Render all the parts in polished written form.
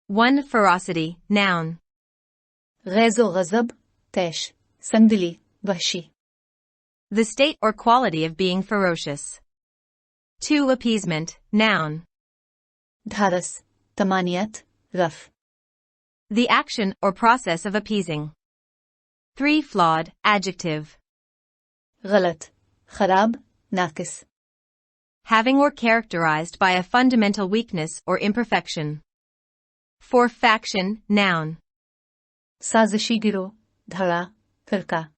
1. Ferocity, noun. غيظ وغضب طيش संगदिली वहशी. The state or quality of being ferocious. 2. Appeasement, noun. ढारस तमानियत रफ. The action or process of appeasing. 3. Flawed, adjective. गलत खराब नाकिस. Having or characterized by a fundamental weakness or imperfection. 4. Faction, noun. साजिशी गिरोह धड़ा फिरका.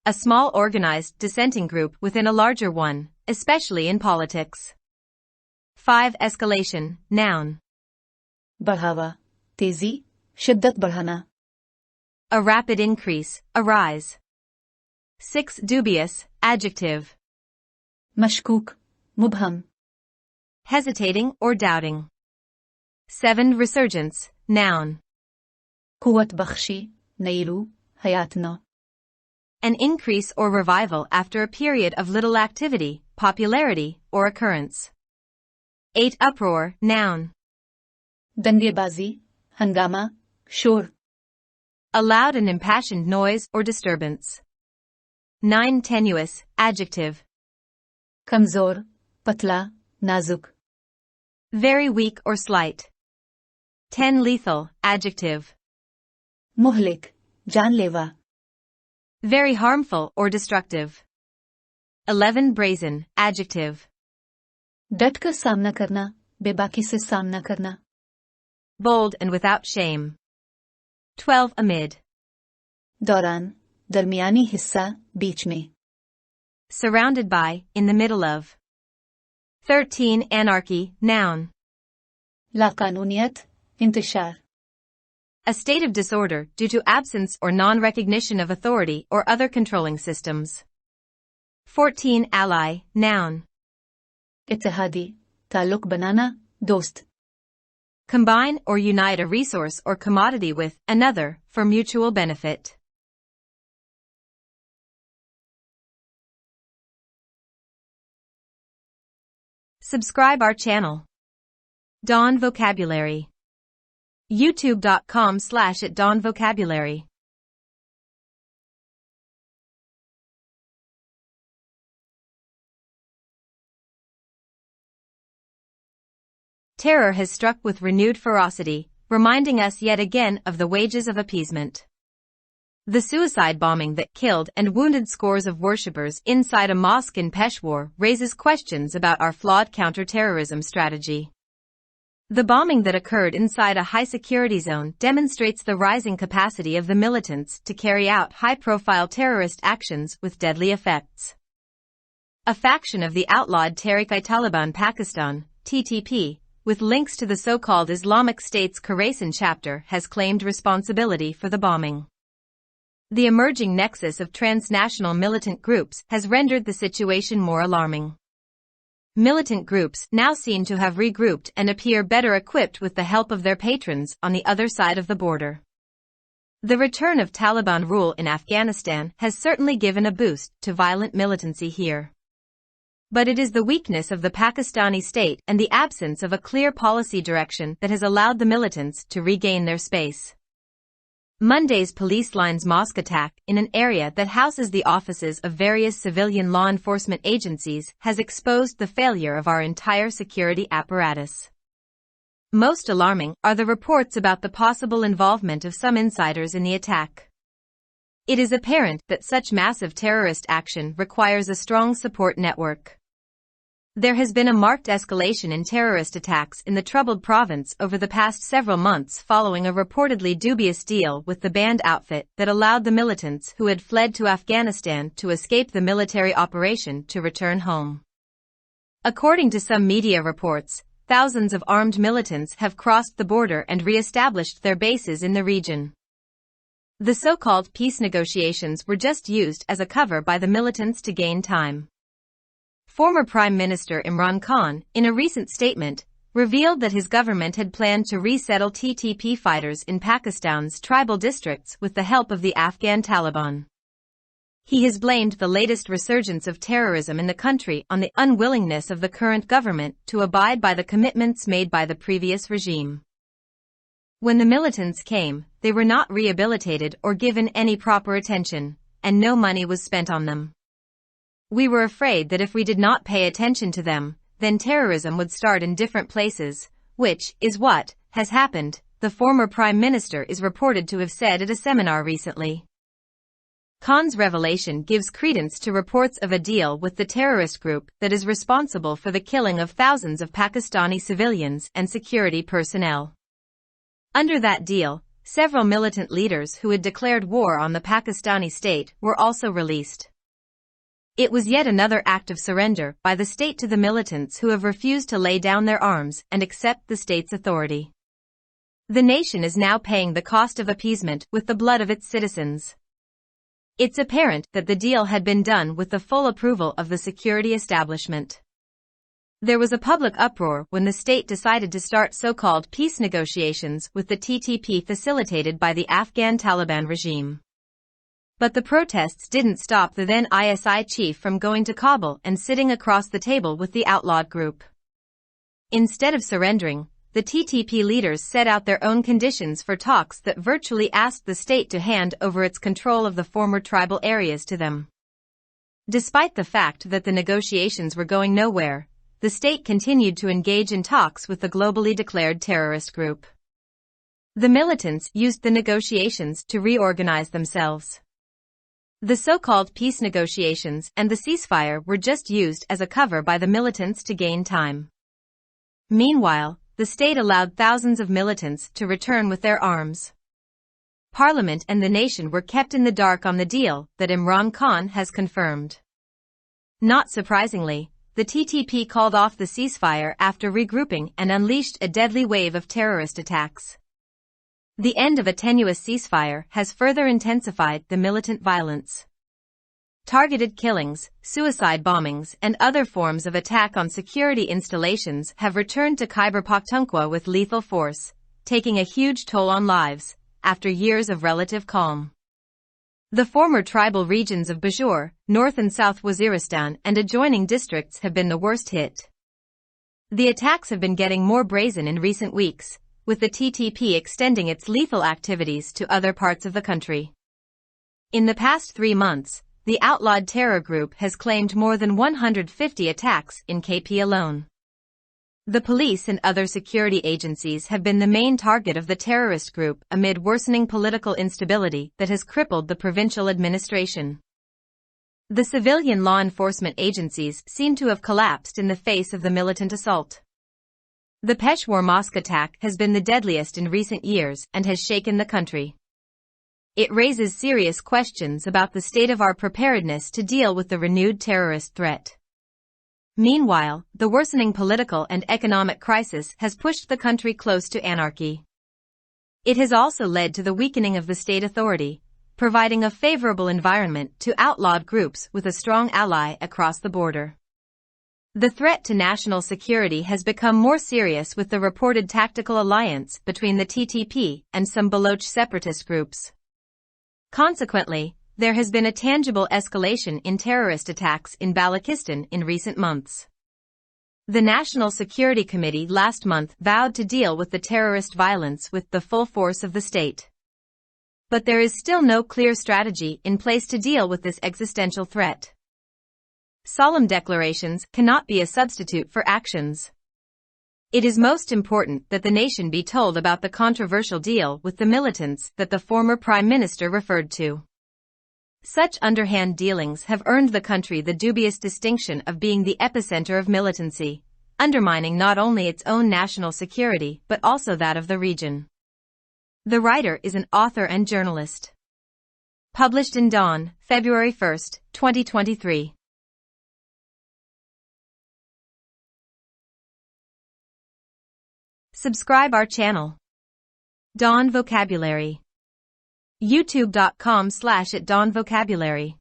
A small organized dissenting group within a larger one, especially in politics. 5. Escalation, noun. बढ़ावा तेजी शिद्दत बढ़ाना. A rapid increase, a rise. 6. Dubious, adjective. मशकूक मुबहम. Hesitating or doubting. 7. Resurgence, noun. कुवत बख्शी नईरू हयात नौ. An increase or revival after a period of little activity, popularity, or occurrence. 8. Uproar, noun. दंगेबाजी हंगामा शोर. A loud and impassioned noise or disturbance. 9. Tenuous, adjective. कमजोर पतला नाजुक. Very weak or slight. 10. Lethal, adjective. मुहलिक जानलेवा. Very harmful or destructive. 11. Brazen, adjective. डट कर सामना करना बेबाकी से सामना करना. Bold and without shame. 12. Amid. दौरान दरमियानी हिस्सा बीच में. Surrounded by, in the middle of. 13. Anarchy, noun. लाकानूनियत इंतशार. A state of disorder due to absence or non-recognition of authority or other controlling systems. 14. Ally, noun. इत्तेहादी ताल्लुक बनाना दोस्त. Combine or unite a resource or commodity with another for mutual benefit. Subscribe our channel. Dawn Vocabulary. youtube.com/@dawnvocabulary. Terror has struck with renewed ferocity, reminding us yet again of the wages of appeasement. The suicide bombing that killed and wounded scores of worshippers inside a mosque in Peshawar raises questions about our flawed counter-terrorism strategy. The bombing that occurred inside a high-security zone demonstrates the rising capacity of the militants to carry out high-profile terrorist actions with deadly effects. A faction of the outlawed Tehrik-i-Taliban Pakistan, TTP, with links to the so-called Islamic State's Khorasan chapter has claimed responsibility for the bombing. The emerging nexus of transnational militant groups has rendered the situation more alarming. Militant groups now seem to have regrouped and appear better equipped with the help of their patrons on the other side of the border. The return of Taliban rule in Afghanistan has certainly given a boost to violent militancy here. But it is the weakness of the Pakistani state and the absence of a clear policy direction that has allowed the militants to regain their space. Monday's police lines mosque attack in an area that houses the offices of various civilian law enforcement agencies has exposed the failure of our entire security apparatus. Most alarming are the reports about the possible involvement of some insiders in the attack. It is apparent that such massive terrorist action requires a strong support network. There has been a marked escalation in terrorist attacks in the troubled province over the past several months following a reportedly dubious deal with the banned outfit that allowed the militants who had fled to Afghanistan to escape the military operation to return home. According to some media reports, thousands of armed militants have crossed the border and re-established their bases in the region. The so-called peace negotiations were just used as a cover by the militants to gain time. Former Prime Minister Imran Khan, in a recent statement, revealed that his government had planned to resettle TTP fighters in Pakistan's tribal districts with the help of the Afghan Taliban. He has blamed the latest resurgence of terrorism in the country on the unwillingness of the current government to abide by the commitments made by the previous regime. When the militants came, they were not rehabilitated or given any proper attention, and no money was spent on them. We were afraid that if we did not pay attention to them, then terrorism would start in different places, which is what has happened, the former Prime Minister is reported to have said at a seminar recently. Khan's revelation gives credence to reports of a deal with the terrorist group that is responsible for the killing of thousands of Pakistani civilians and security personnel. Under that deal, several militant leaders who had declared war on the Pakistani state were also released. It was yet another act of surrender by the state to the militants who have refused to lay down their arms and accept the state's authority. The nation is now paying the cost of appeasement with the blood of its citizens. It's apparent that the deal had been done with the full approval of the security establishment. There was a public uproar when the state decided to start so-called peace negotiations with the TTP facilitated by the Afghan Taliban regime. But the protests didn't stop the then ISI chief from going to Kabul and sitting across the table with the outlawed group. Instead of surrendering, the TTP leaders set out their own conditions for talks that virtually asked the state to hand over its control of the former tribal areas to them. Despite the fact that the negotiations were going nowhere, the state continued to engage in talks with the globally declared terrorist group. The militants used the negotiations to reorganize themselves. The so-called peace negotiations and the ceasefire were just used as a cover by the militants to gain time. Meanwhile, the state allowed thousands of militants to return with their arms. Parliament and the nation were kept in the dark on the deal that Imran Khan has confirmed. Not surprisingly, the TTP called off the ceasefire after regrouping and unleashed a deadly wave of terrorist attacks. The end of a tenuous ceasefire has further intensified the militant violence. Targeted killings, suicide bombings, and other forms of attack on security installations have returned to Khyber Pakhtunkhwa with lethal force, taking a huge toll on lives, after years of relative calm. The former tribal regions of Peshawar, North and South Waziristan and adjoining districts have been the worst hit. The attacks have been getting more brazen in recent weeks, with the TTP extending its lethal activities to other parts of the country. In the past 3 months, the outlawed terror group has claimed more than 150 attacks in KP alone. The police and other security agencies have been the main target of the terrorist group amid worsening political instability that has crippled the provincial administration. The civilian law enforcement agencies seem to have collapsed in the face of the militant assault. The Peshawar mosque attack has been the deadliest in recent years and has shaken the country. It raises serious questions about the state of our preparedness to deal with the renewed terrorist threat. Meanwhile, the worsening political and economic crisis has pushed the country close to anarchy. It has also led to the weakening of the state authority, providing a favorable environment to outlawed groups with a strong ally across the border. The threat to national security has become more serious with the reported tactical alliance between the TTP and some Baloch separatist groups. Consequently, there has been a tangible escalation in terrorist attacks in Balochistan in recent months. The National Security Committee last month vowed to deal with the terrorist violence with the full force of the state. But there is still no clear strategy in place to deal with this existential threat. Solemn declarations cannot be a substitute for actions. It is most important that the nation be told about the controversial deal with the militants that the former Prime Minister referred to. Such underhand dealings have earned the country the dubious distinction of being the epicenter of militancy, undermining not only its own national security but also that of the region. The writer is an author and journalist. Published in Dawn, February 1, 2023. Subscribe our channel. Dawn Vocabulary. youtube.com/@dawnvocabulary.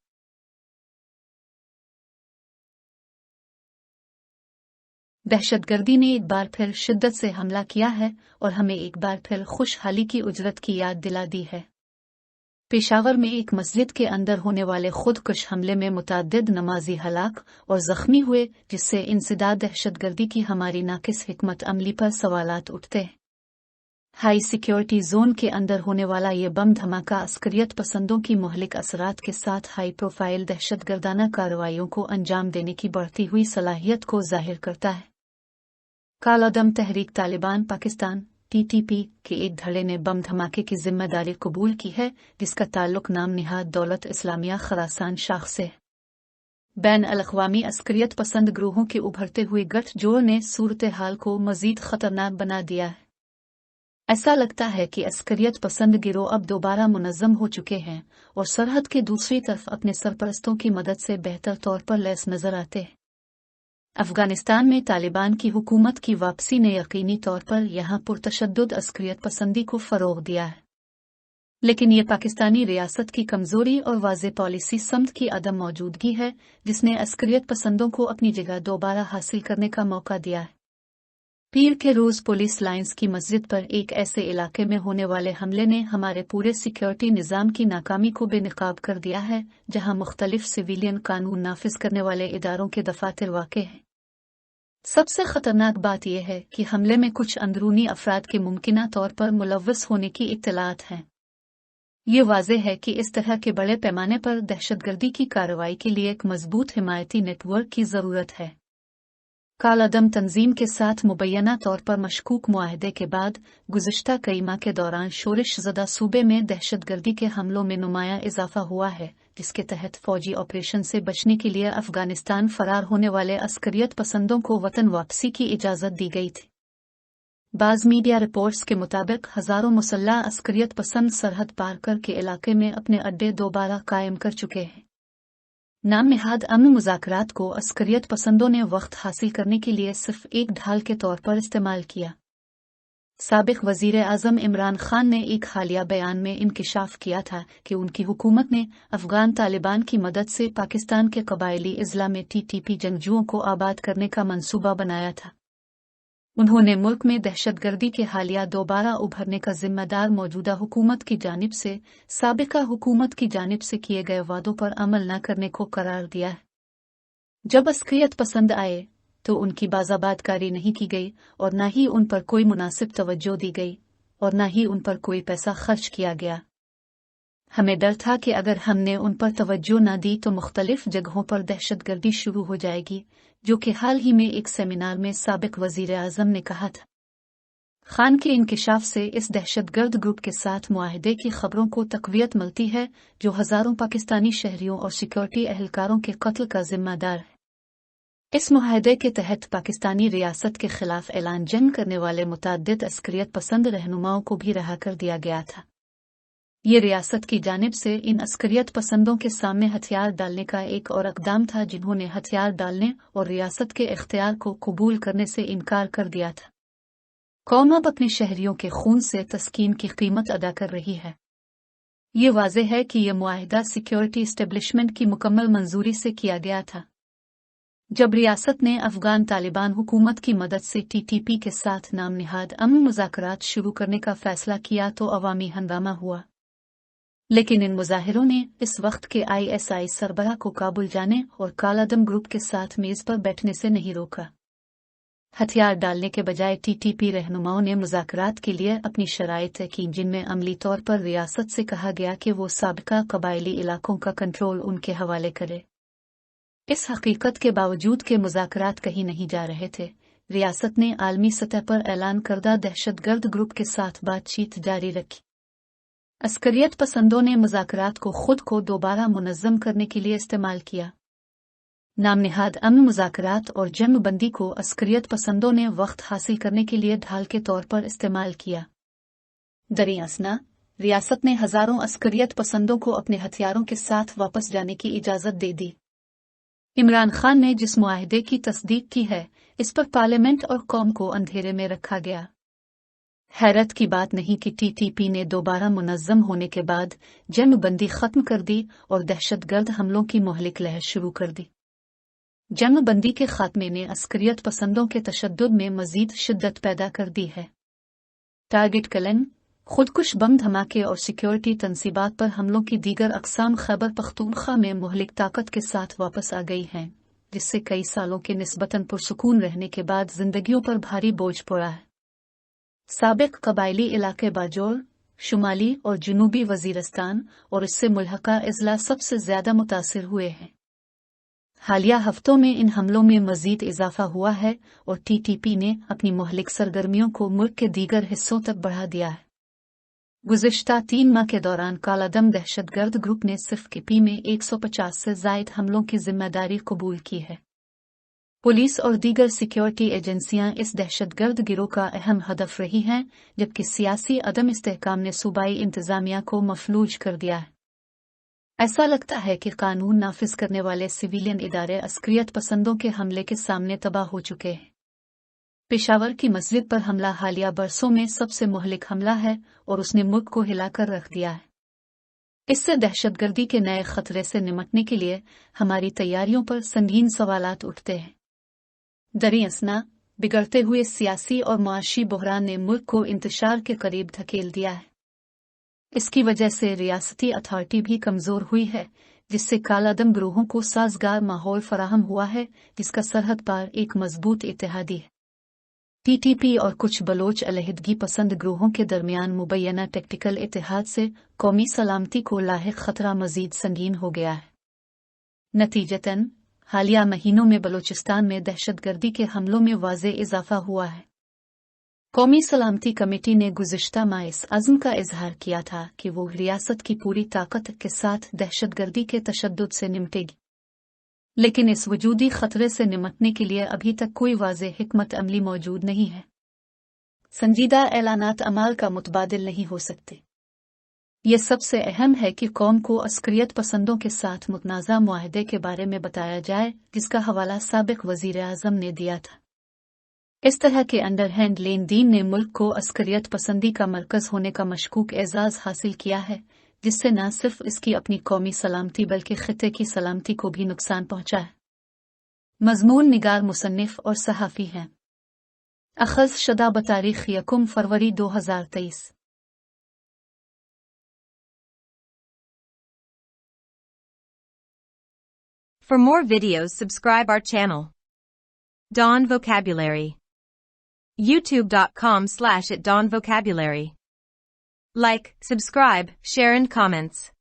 दहशतगर्दी ने एक बार फिर शिद्दत से हमला किया है और हमें एक बार फिर खुशहाली की उजरत की याद दिला दी है। पेशावर में एक मस्जिद के अंदर होने वाले खुदकुश हमले में मुतअद्दिद नमाजी हलाक और जख्मी हुए, जिससे इंसदाद दहशतगर्दी की हमारी नाकिस हिकमत अमली पर सवालात उठते हैं। हाई सिक्योरिटी जोन के अंदर होने वाला ये बम धमाका अस्करियत पसंदों की मुहलिक असरात के साथ हाई प्रोफाइल दहशतगर्दाना कार्रवाइयों को अंजाम देने की बढ़ती हुई सलाहियत को जाहिर करता है। कालादम तहरीक तालिबान पाकिस्तान (TTP) के एक धड़े ने बम धमाके की जिम्मेदारी कबूल की है, जिसका ताल्लुक नाम निहाद दौलत इस्लामिया खरासान शाख से है। बैन अल-अक़वामी अस्करियत पसंद ग्रोहों के उभरते हुए गठजोड़ ने सूरत हाल को मजीद खतरनाक बना दिया है। ऐसा लगता है कि अस्करियत पसंद गिरोह अब दोबारा मुनज़्ज़म हो चुके हैं और सरहद के दूसरी तरफ अपने सरपरस्तों की मदद से बेहतर तौर पर लैस नजर आते हैं। अफगानिस्तान में तालिबान की हुकूमत की वापसी ने यकीनी तौर पर यहाँ पुरतशद्दुद अस्करियत पसंदी को फ़रोग़ दिया है, लेकिन ये पाकिस्तानी रियासत की कमज़ोरी और वाज़ेह पॉलिसी समत की अदम मौजूदगी है जिसने अस्करियत पसंदों को अपनी जगह दोबारा हासिल करने का मौका दिया है। पीर के रोज़ पुलिस लाइन्स की मस्जिद पर एक ऐसे इलाके में होने वाले हमले ने हमारे पूरे सिक्योरिटी निज़ाम की नाकामी को बेनकाब कर दिया है, जहां मुख्तलिफ सिविलियन कानून नाफिज करने वाले इदारों के दफातर वाक़े हैं। सबसे खतरनाक बात यह है कि हमले में कुछ अंदरूनी अफराद के मुमकिना तौर पर मुलव्वस होने की इत्तलात हैं। ये वाज़ेह है कि इस तरह के बड़े पैमाने पर दहशतगर्दी की कार्रवाई के लिए एक मजबूत हिमायती नेटवर्क की ज़रूरत है। कालादम तंजीम के साथ मुबैना तौर पर मशकूक मुआहदे के बाद गुज़िश्ता कई माह के दौरान शोरिश ज़दा सूबे में दहशतगर्दी के हमलों में नुमाया इजाफा हुआ है, जिसके तहत फ़ौजी ऑपरेशन से बचने के लिए अफ़गानिस्तान फ़रार होने वाले अस्करियत पसंदों को वतन वापसी की इजाज़त दी गई थी। बाज़ मीडिया रिपोर्ट्स के मुताबिक हज़ारों मुसल्लह अस्करियत पसंद सरहद पार कर के इलाके में अपने अड्डे दोबारा कायम कर चुके हैं। नाम निहाद अमन मुज़ाकरात को अस्करियत पसंदों ने वक्त हासिल करने के लिए सिर्फ एक ढाल के तौर पर इस्तेमाल किया। साबिक़ वज़ीर आज़म इमरान खान ने एक हालिया बयान में इंकिशाफ किया था कि उनकी हुकूमत ने अफ़गान तालिबान की मदद से पाकिस्तान के कबायली इज़ला में TTP जंगजुओं को आबाद करने का मंसूबा बनाया था। उन्होंने मुल्क में दहशतगर्दी के हालिया दोबारा उभरने का जिम्मेदार मौजूदा हुकूमत की जानिब से साबिका हुकूमत की जानिब से किए गए वादों पर अमल न करने को करार दिया है। जब अस्करियत पसंद आए तो उनकी बाज़ाबादकारी नहीं की गई और न ही उन पर कोई मुनासिब तवज्जो दी गई और न ही उन पर कोई पैसा खर्च किया गया। हमें डर था कि अगर हमने उन पर तवज्जो न दी तो मुख्तलिफ जगहों पर दहशतगर्दी शुरू हो जाएगी, जो कि हाल ही में एक सेमिनार में साबिक़ वज़ीर आज़म ने कहा था। खान के इंकिशाफ से इस दहशतगर्द ग्रुप के साथ मुआहदे की खबरों को तक़वियत मिलती है, जो हज़ारों पाकिस्तानी शहरियों और सिक्योरिटी एहलकारों के कत्ल का जिम्मेदार है। इस मुआहदे के तहत पाकिस्तानी रियासत के खिलाफ ऐलान जंग करने वाले मुतअद्दिद अस्करियत पसंद रहनुमाओं को भी रहा कर दिया गया था। ये रियासत की जानिब से इन अस्करियत पसंदों के सामने हथियार डालने का एक और इक़दाम था, जिन्होंने हथियार डालने और रियासत के इख्तियार को कबूल करने से इनकार कर दिया था। कौम अब अपने शहरियों के खून से तस्कीन की कीमत अदा कर रही है। ये वाज़ेह है कि यह मुआहिदा सिक्योरिटी इस्टेब्लिशमेंट की मुकम्मल मंजूरी से किया गया था। जब रियासत ने अफ़गान तालिबान हुकूमत की मदद से TTP के साथ नाम निहाद अमन मुज़ाकरात शुरू करने का फ़ैसला किया तो अवामी हंगामा हुआ, लेकिन इन मुज़ाहिरों ने इस वक्त के ISI सरबराह को काबुल जाने और कालादम ग्रुप के साथ मेज़ पर बैठने से नहीं रोका। हथियार डालने के बजाय TTP रहनुमाओं ने मुज़ाकरात के लिए अपनी शराइत की, जिनमें अमली तौर पर रियासत से कहा गया कि वो साबिका कबायली इलाकों का कंट्रोल उनके हवाले करे। इस हकीकत के बावजूद के मुज़ाकरात कहीं नहीं जा रहे थे, रियासत ने आलमी सतह पर ऐलान करदा दहशतगर्द ग्रुप के साथ बातचीत जारी रखी। अस्करियत पसंदों ने मुज़ाकरात को खुद को दोबारा मुनज़्ज़म करने के लिए इस्तेमाल किया। नाम निहाद अमन मुज़ाकरात और जंग बंदी को अस्करियत पसंदों ने वक्त हासिल करने के लिए ढाल के तौर पर इस्तेमाल किया। दरियासना रियासत ने हज़ारों अस्करियत पसंदों को अपने हथियारों के साथ वापस जाने की इजाज़त दे दी। इमरान खान ने जिस मुआहदे की तस्दीक की है, इस पर पार्लियामेंट और कौम को अंधेरे में रखा गया। हैरत की बात नहीं कि TTP ने दोबारा मुनज़्ज़म होने के बाद जंग बंदी ख़त्म कर दी और दहशतगर्द हमलों की मुहलिक लहर शुरू कर दी। जंग बंदी के खात्मे ने अस्करियत पसंदों के तशद्दुद में मज़ीद शिद्दत पैदा कर दी है। टारगेट किलिंग, खुदकुश बम धमाके और सिक्योरिटी तंसीबात पर हमलों की दीगर अक़साम खैबर पख्तूनख्वा में मुहलिक ताकत के साथ वापस आ गई हैं, जिससे कई सालों के निस्बतन पुरसुकून रहने के बाद जिंदगियों पर भारी बोझ पड़ा है। साबिक कबायली इलाके बाजोर, शुमाली और जुनूबी वजीरिस्तान और इससे मुल्हका अजला सबसे ज्यादा मुतासिर हुए हैं। हालिया हफ्तों में इन हमलों में मजीद इजाफा हुआ है और टीटीपी ने अपनी मुहलिक सरगर्मियों को मुल्क के दीगर हिस्सों तक बढ़ा दिया है। गुज़िश्ता 3 माह के दौरान कालादम दहशतगर्द ग्रुप ने सिर्फ केपी में 150 से ज़ायद हमलों की जिम्मेदारी कबूल की है। पुलिस और दीगर सिक्योरिटी एजेंसियां इस दहशतगर्द गिरोह का अहम हदफ रही हैं, जबकि सियासी अदम इस्तेहकाम ने सूबाई इंतजामिया को मफलूज कर दिया है। ऐसा लगता है कि कानून नाफिज करने वाले सिविलियन इदारे अस्करियत पसंदों के हमले के सामने तबाह हो चुके हैं। पेशावर की मस्जिद पर हमला हालिया बरसों में सबसे मुहलिक हमला है और उसने मुल्क को हिलाकर रख दिया है। इससे दहशतगर्दी के नए खतरे से निमटने के लिए हमारी तैयारियों पर संगीन सवालात उठते हैं। दरियासना बिगड़ते हुए सियासी और मुआशी बहरान ने मुल्क को इंतशार के करीब धकेल दिया है। इसकी वजह से रियासती अथॉरिटी भी कमजोर हुई है, जिससे कालादम ग्रोहों को साजगार माहौल फराहम हुआ है, जिसका सरहद पार एक मजबूत इत्तेहादी है। टीटीपी और कुछ बलोच अलहदगी पसंद ग्रोहों के दरमियान मुबैना टेक्टिकल इत्तेहाद से कौमी सलामती को लाहिक खतरा मजीद संगीन हो गया है। नतीजतन हालिया महीनों में बलोचिस्तान में दहशतगर्दी के हमलों में वाज़े इजाफा हुआ है। कौमी सलामती कमेटी ने गुज़िश्ता माह इस अज़्म का इजहार किया था कि वो रियासत की पूरी ताकत के साथ दहशतगर्दी के तशद्दुद से निमटेगी, लेकिन इस वजूदी खतरे से निमटने के लिए अभी तक कोई वाज़े हिकमत अमली मौजूद नहीं है। संजीदा ऐलानात अमाल का मुतबादिल नहीं हो सकते। ये सबसे अहम है कि कौम को अस्करियत पसंदों के साथ मुतनाज़ा मुआहदे के बारे में बताया जाए, जिसका हवाला साबिक वज़ीर आज़म ने दिया था। इस तरह के अंडरहैंड लेन देन ने मुल्क को अस्करियत पसंदी का मरकज होने का मशकूक एजाज हासिल किया है, जिससे न सिर्फ इसकी अपनी कौमी सलामती बल्कि खित्ते की सलामती को भी नुकसान पहुंचा है। मजमून निगार मुसन्निफ और सहाफ़ी हैं। अखज़ शुदा बतारीख़ 1 फरवरी 2023। For more videos, subscribe our channel. Dawn Vocabulary. YouTube.com/@dawnvocabulary. Like, subscribe, share and comments.